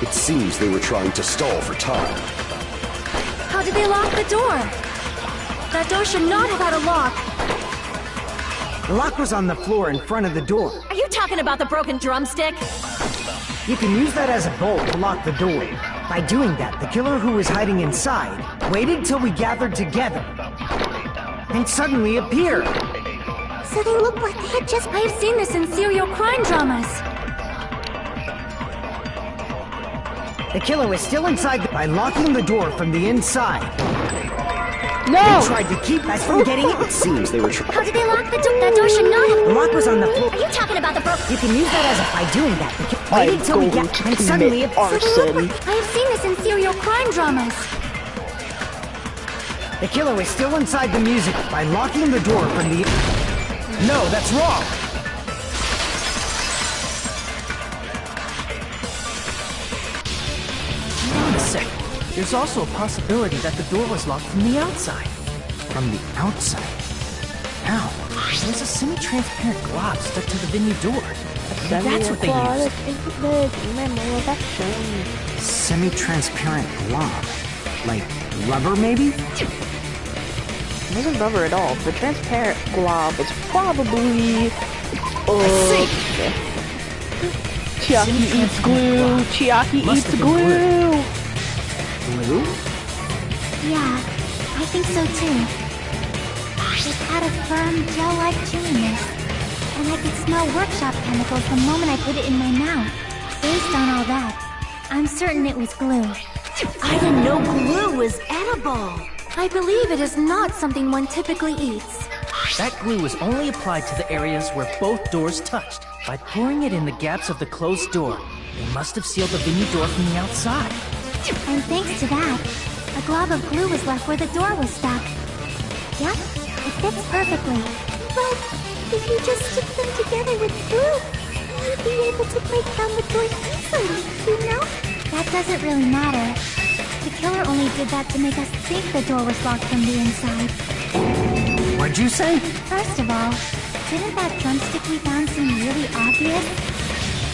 It seems they were trying to stall for time. How did they lock the door? That door should not have had a lock. The lock was on the floor in front of the door. Are you talking about the broken drumstick? You can use that as a bolt to lock the door. By doing that, the killer who was hiding inside waited till we gathered together and suddenly appeared. So they look like they had just... I have seen this in serial crime dramas. The killer was still inside by locking the door from the inside. No! They tried to keep us from getting in. It seems they were How did they lock the door? That door should not have... The lock was on the floor. Are you talking about the broken... You can use that as a... By doing that, the killer waited till we get... And suddenly arson. I have seen this in serial crime dramas. The killer was still inside the music by locking the door from the... No, that's wrong! Hold on a second. There's also a possibility that the door was locked from the outside. From the outside? How? There's a semi-transparent glob stuck to the venue door. That's what they used. Semi-transparent glob. Like rubber, maybe? It wasn't rubber at all. The transparent glob was probably... Chiaki eats glue. Chiaki eats glue. Glue? Yeah, I think so too. It had a firm, gel-like chewiness, and I could smell workshop chemicals the moment I put it in my mouth. Based on all that, I'm certain it was glue. I didn't know glue was edible. I believe it is not something one typically eats. That glue was only applied to the areas where both doors touched. By pouring it in the gaps of the closed door, they must have sealed the venue door from the outside. And thanks to that, a glob of glue was left where the door was stuck. Yep, it fits perfectly. But if you just stick them together with glue, you'd be able to break down the door easily, you know? That doesn't really matter. The killer only did that to make us think the door was locked from the inside. What'd you say? First of all, didn't that drumstick we found seem really obvious?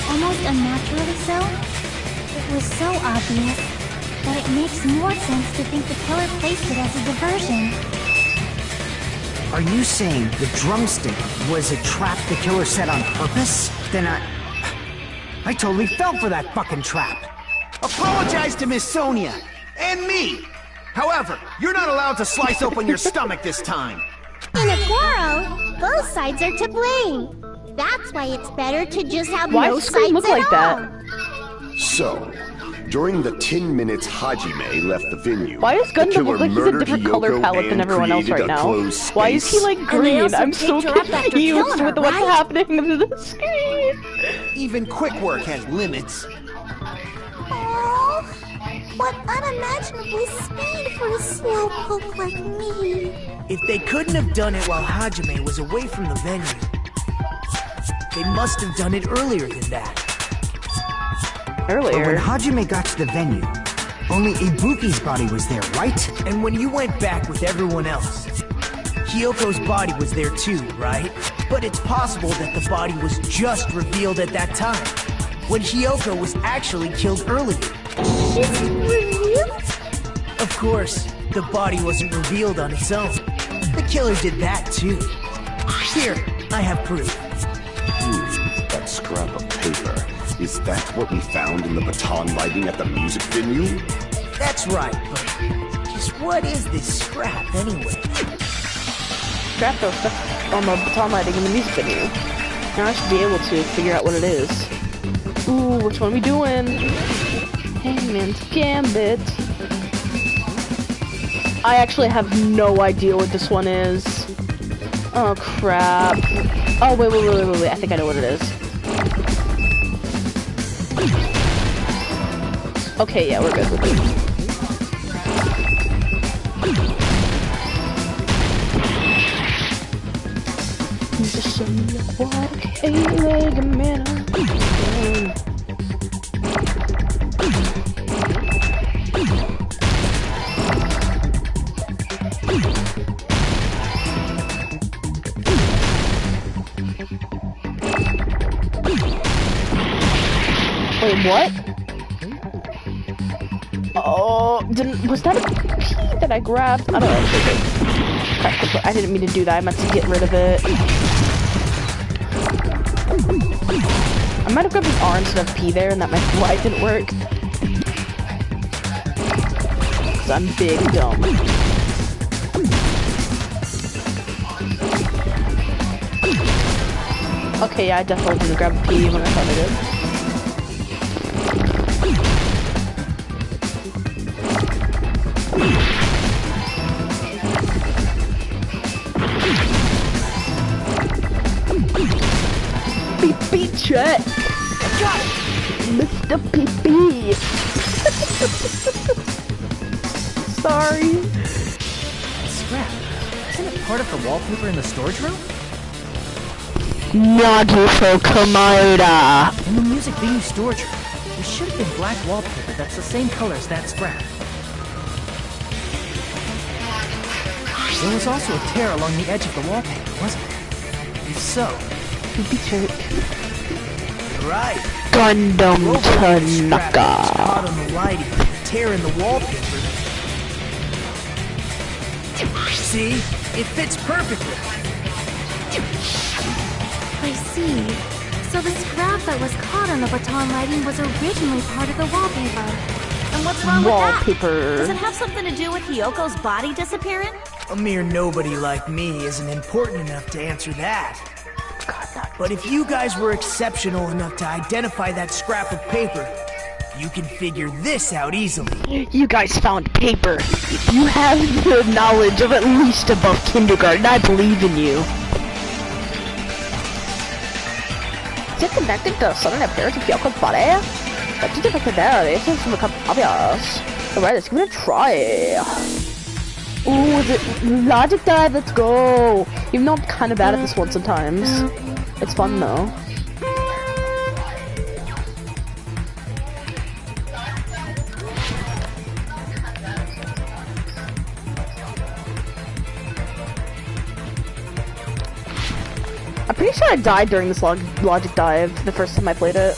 Almost unnaturally so? It was so obvious that it makes more sense to think the killer placed it as a diversion. Are you saying the drumstick was a trap the killer set on purpose? Then I totally fell for that fucking trap. Apologize to Miss Sonia and me. However, you're not allowed to slice open your stomach this time. In a quarrel, both sides are to blame. That's why it's better to just have Why no does Scream sides look at like all. that? So, during the 10 minutes Hajime left the venue, Why does the Gundam killer look like he's a murdered different color Hiyoko palette than and everyone else created right a now? closed Why is he space. like And they green? also I'm so picked her up after confused killing her, with what's right? happening to the screen. Even quick work has limits. Oh, what unimaginable speed for a slowpoke like me. If they couldn't have done it while Hajime was away from the venue, they must have done it earlier than that. But when Earlier. Hajime got to the venue, only Ibuki's body was there, right? And when you went back with everyone else, Hiyoko's body was there too, right? But it's possible that the body was just revealed at that time, when Hiyoko was actually killed earlier. Just revealed? Of course, the body wasn't revealed on its own. The killer did that too. Here, I have proof. That scrap of paper. Is that what we found in the baton lighting at the music venue? That's right, but just what is this scrap anyway? Scrap those stuff on the baton lighting in the music venue. Now I should be able to figure out what it is. Ooh, which one we doing? Hangman's Gambit. I actually have no idea what this one is. Oh crap. Oh wait, I think I know what it is. Okay, yeah, we're good. Just show me what a man. Wait, what? Oh, was that a P that I grabbed? I don't know. I didn't mean to do that. I meant to get rid of it. I might have grabbed an R instead of P there, and that might be why it didn't work. Cause I'm big dumb. Okay, yeah, I definitely didn't grab a P when I thought I did. PP check! Mr. PP! Sorry. Scrap. Isn't it part of the wallpaper in the storage room? Nagifu Komoda! In the music venue storage room, there should have been black wallpaper that's the same color as that scrap. There was also a tear along the edge of the wallpaper, wasn't there? If so... Right. Gundam Tanaka. Caught on the lighting, tear in the wallpaper. See? It fits perfectly. I see. So the scrap that was caught on the baton lighting was originally part of the wallpaper. And what's wrong with that? Wallpaper. Does it have something to do with Hyoko's body disappearing? A mere nobody like me isn't important enough to answer that. But if you guys were exceptional enough to identify that scrap of paper, you can figure this out easily. You guys found paper. You have the knowledge of at least above kindergarten. I believe in you. Is it connected to sudden appearance of Hyoko's body? But due to the there, it seems to become obvious. Alright, let's give it a try. Ooh, is it logic dive? Let's go. Even though I'm kind of bad at this one sometimes. It's fun though. I'm pretty sure I died during this logic dive the first time I played it.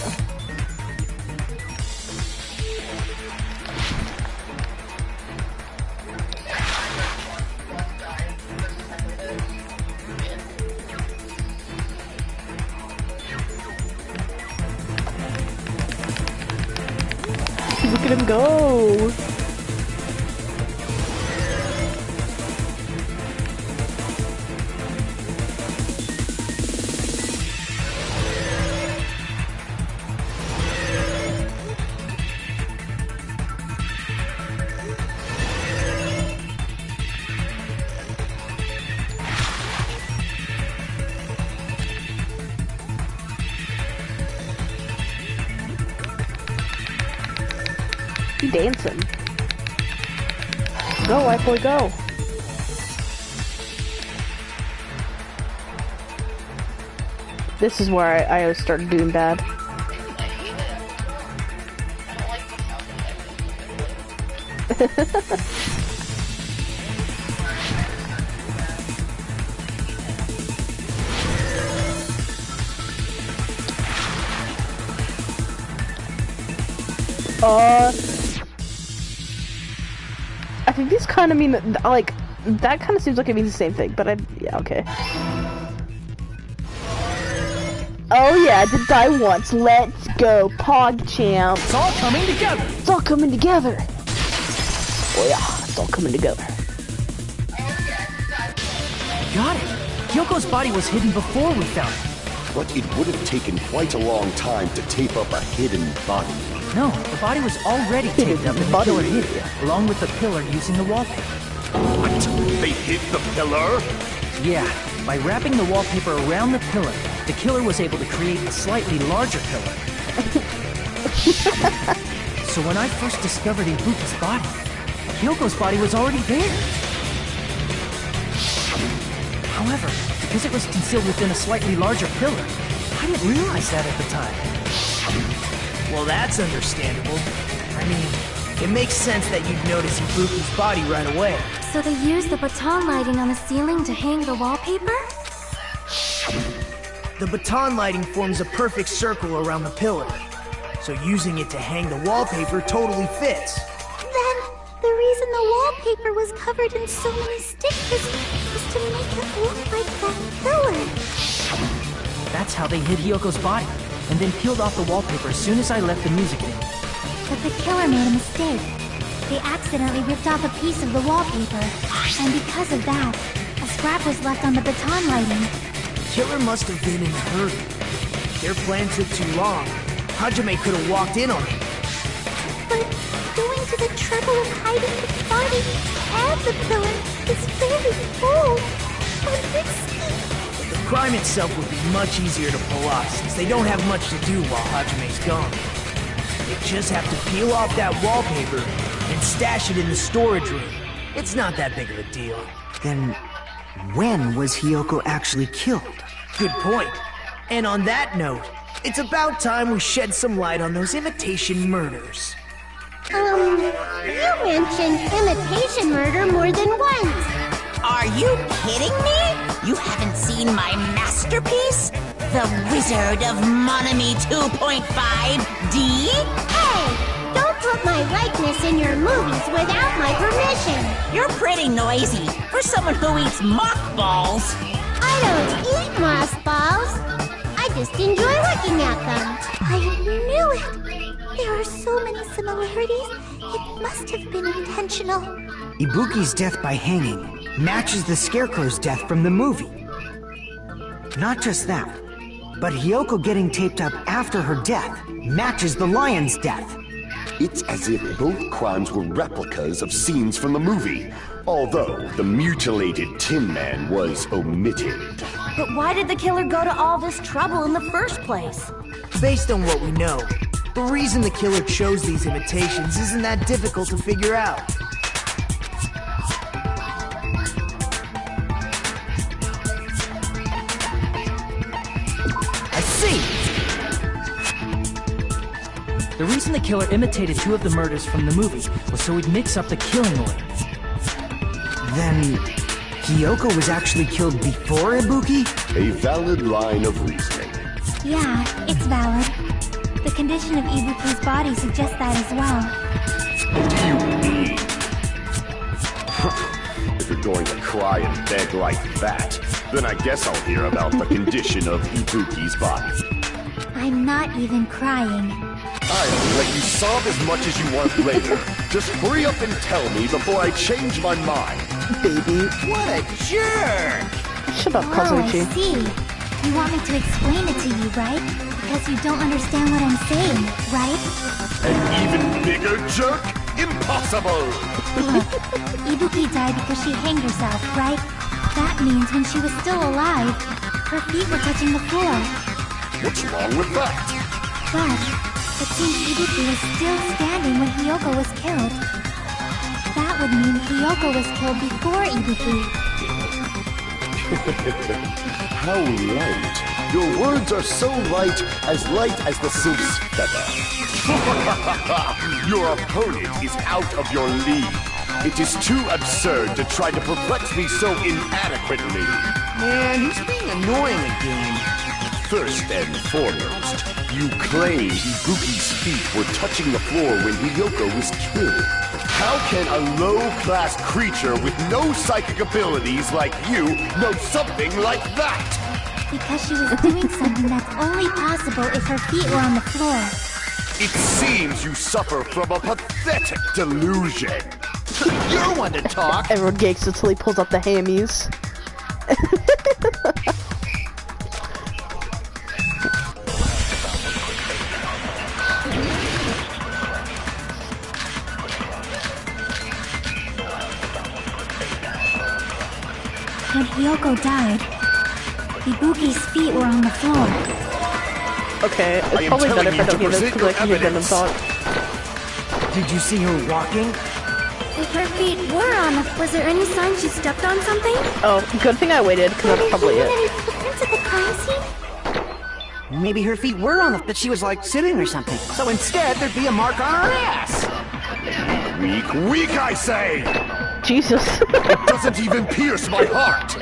Look at him go! Dancing. Go, white boy, go. This is where I started doing bad. I think these kind of mean that, like, that kind of seems like it means the same thing, but yeah, okay. Oh yeah, I did die once. Let's go, PogChamp. It's all coming together. It's all coming together. Oh yeah, it's all coming together. Got it. Hyoko's body was hidden before we found it. But it would have taken quite a long time to tape up a hidden body. No, the body was already taped up and the killer hid it, along with the pillar using the wallpaper. What? They hid the pillar? Yeah, by wrapping the wallpaper around the pillar, the killer was able to create a slightly larger pillar. So when I first discovered Ibuki's body, Hyoko's body was already there. However, because it was concealed within a slightly larger pillar, I didn't realize that at the time. Well, that's understandable. I mean, it makes sense that you'd notice Ibuki's body right away. So they used the baton lighting on the ceiling to hang the wallpaper? The baton lighting forms a perfect circle around the pillar. so using it to hang the wallpaper totally fits. Then, the reason the wallpaper was covered in so many stickers was to make it look like that killer. That's how they hid Hyoko's body, and then peeled off the wallpaper as soon as I left the music venue. But the killer made a mistake. They accidentally ripped off a piece of the wallpaper, and because of that, a scrap was left on the baton lighting. The killer must have been in a hurry. Their plan took too long. Hajime could have walked in on it. But going to the trouble of hiding the body and the killer is very bold and risky. The crime itself would be much easier to pull off since they don't have much to do while Hajime's gone. They just have to peel off that wallpaper and stash it in the storage room. It's not that big of a deal. Then, when was Hyoko actually killed? Good point. And on that note, it's about time we shed some light on those imitation murders. You mentioned imitation murder more than once. Are you kidding me? You haven't seen my masterpiece? The Wizard of Monami 2.5D? Hey! Don't put my likeness in your movies without my permission. You're pretty noisy for someone who eats mothballs. I don't eat mothballs. I just enjoy looking at them. I knew it. There are so many similarities. It must have been intentional. Ibuki's death by hanging matches the Scarecrow's death from the movie. Not just that, but Hyoko getting taped up after her death matches the lion's death. It's as if both crimes were replicas of scenes from the movie, although the mutilated Tin Man was omitted. But why did the killer go to all this trouble in the first place? Based on what we know, the reason the killer chose these imitations isn't that difficult to figure out. I see! The reason the killer imitated 2 of the murders from the movie was so he'd mix up the killing order. Then, Hyoko was actually killed before Ibuki? A valid line of reasoning. Yeah, it's valid. The condition of Ibuki's body suggests that as well. What do you mean? If you're going to cry and beg like that, then I guess I'll hear about the condition of Ibuki's body. I'm not even crying. I'll let you sob as much as you want later. Just hurry up and tell me before I change my mind. Baby, what a jerk! Shut up, Oh, I Kazuichi. see. You want me to explain it to you, right? Because you don't understand what I'm saying, right? An even bigger jerk? Impossible! Look, Ibuki died because she hanged herself, right? That means when she was still alive, her feet were touching the floor. What's wrong with that? But it seems Ibuki was still standing when Hyoko was killed. That would mean Hyoko was killed before Ibuki. How light. Your words are so light as the sylph's feather. Your opponent is out of your league. It is too absurd to try to perplex me so inadequately. Man, he's being annoying again. First and foremost, you claim Ibuki's feet were touching the floor when Hyoko was killed. How can a low-class creature with no psychic abilities like you know something like that? Because she was doing something that's only possible if her feet were on the floor. It seems you suffer from a pathetic delusion. You're one to talk. Everyone gigs until he pulls out the hammies. When Hyoko died, Ibuki's feet were on the floor. Okay, it's probably better if I don't hear this because I can hear them talk. Did you see her walking? If her feet were on the floor, was there any sign she stepped on something? Oh, good thing I waited because that's probably it. Any footprints at the crime scene? Maybe her feet were on but she was like sitting or something. So instead, there'd be a mark on her ass. Weak, I say! Jesus. It doesn't even pierce my heart!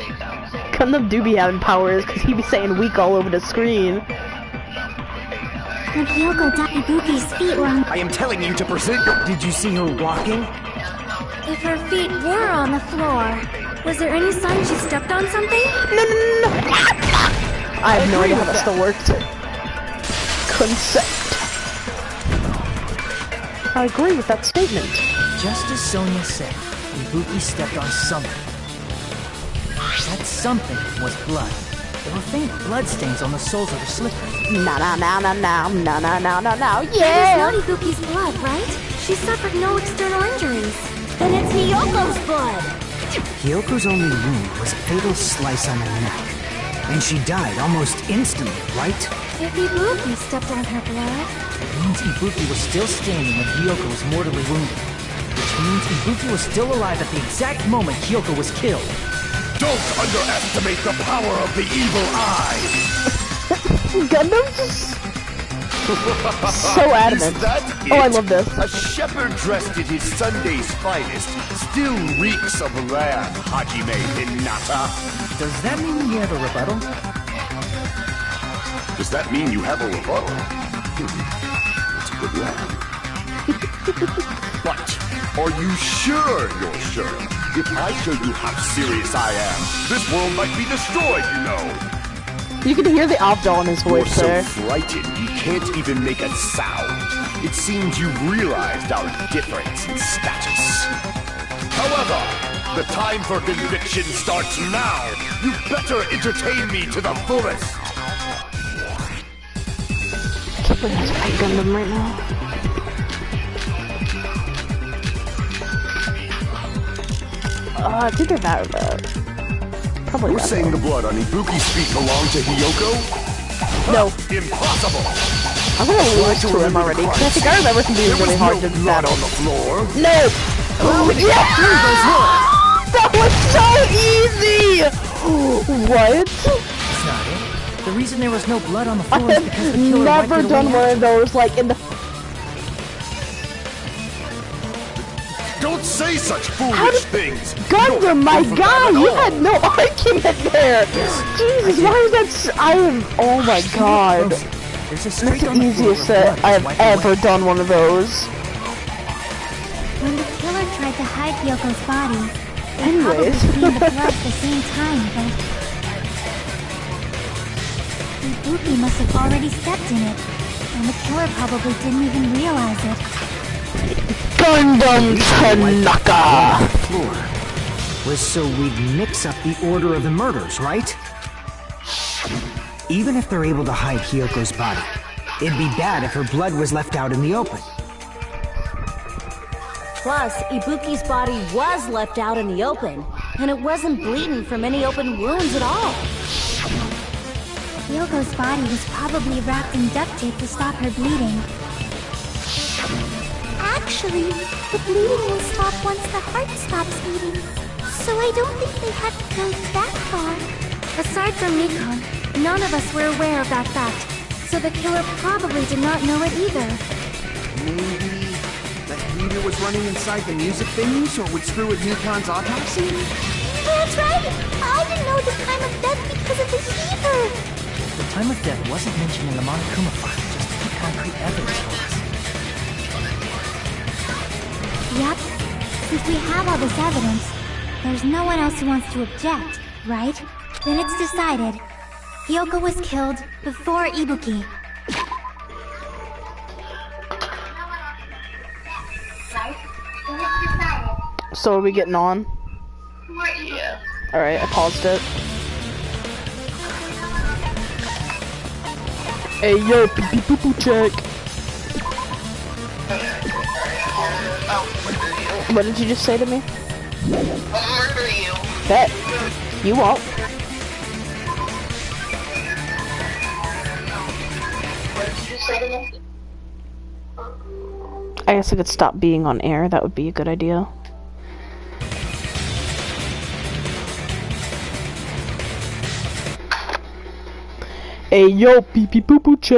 Gundam do be having powers because he be saying weak all over the screen. When Hiyoko died, Ibuki's feet were on... I am telling you to present your... Did you see her walking? If her feet were on the floor, was there any sign she stepped on something? No. I have no idea how that still worked. Concept. I agree with that statement. Just as Sonia said, Ibuki stepped on something. That something was blood. There were faint blood stains on the soles of her slippers. No, yeah! It was not Ibuki's blood, right? She suffered no external injuries. Then it's Hiyoko's blood! Hiyoko's only wound was a fatal slice on her neck. And she died almost instantly, right? If Ibuki stepped on her blood... It means Ibuki was still standing when Hiyoko was mortally wounded. Which means Ibuki was still alive at the exact moment Hiyoko was killed. Don't underestimate the power of the evil eye! Gundam's so adamant. Is that it? Oh, I love this. A shepherd dressed in his Sunday's finest still reeks of lamb, Hajime Hinata. Does that mean you have a rebuttal? Does that mean you have a rebuttal? That's a good lamb. But, are you sure you're sure? If I show you how serious I am, this world might be destroyed, you know. You can hear the Abdal in his voice there. You're so frightened you can't even make a sound. It seems you've realized our difference in status. However, the time for conviction starts now. You better entertain me to the fullest. I can't believe that's Fight Gundam right now. It's either that or that. Probably You're that. saying the blood on Ibuki's feet belonged to Hiyoko? No. Impossible! I'm gonna lose to him already, because I think I remember him being really hard to battle. On the floor. No! Oh, yeah! That was so easy! What? That's not it. The reason there was no blood on the I floor is because the killer have wiped never it done away one after. of those, like, in the... Don't say such foolish things! Gundam, my guy! You had no argument there! Jesus, why is that I am... Oh my god. There's a That's streak the on the floor easiest where set blood I was have wiped ever away. done one of those. When the killer tried to hide Hyoko's body, they probably Anyways. cleaned the blood at the same time, but... Ibuki must have already stepped in it, and the killer probably didn't even realize it. Gundam Tanaka! Floor was so we'd mix up the order of the murders, right? Even if they're able to hide Hyoko's body, it'd be bad if her blood was left out in the open. Plus, Ibuki's body was left out in the open, and it wasn't bleeding from any open wounds at all. Hyoko's body was probably wrapped in duct tape to stop her bleeding. Actually, the bleeding will stop once the heart stops beating. So I don't think they had to go that far. Aside from Nikon, none of us were aware of that fact, so the killer probably did not know it either. Maybe that heater was running inside the music venue so it would screw with Nikon's autopsy? That's right! I didn't know the time of death because of the heater! The time of death wasn't mentioned in the Monokuma file, just to keep concrete evidence for us. Yep. Since we have all this evidence, there's no one else who wants to object, right? Then it's decided. Hiyoko was killed before Ibuki. So are we getting on? Yeah. Alright, I paused it. Hey yo, pee pee poo poo check! What did you just say to me? I'll murder you. Bet. You won't. What did you say to me? I guess I could stop being on air. That would be a good idea. Hey yo, pee pee poo poo check!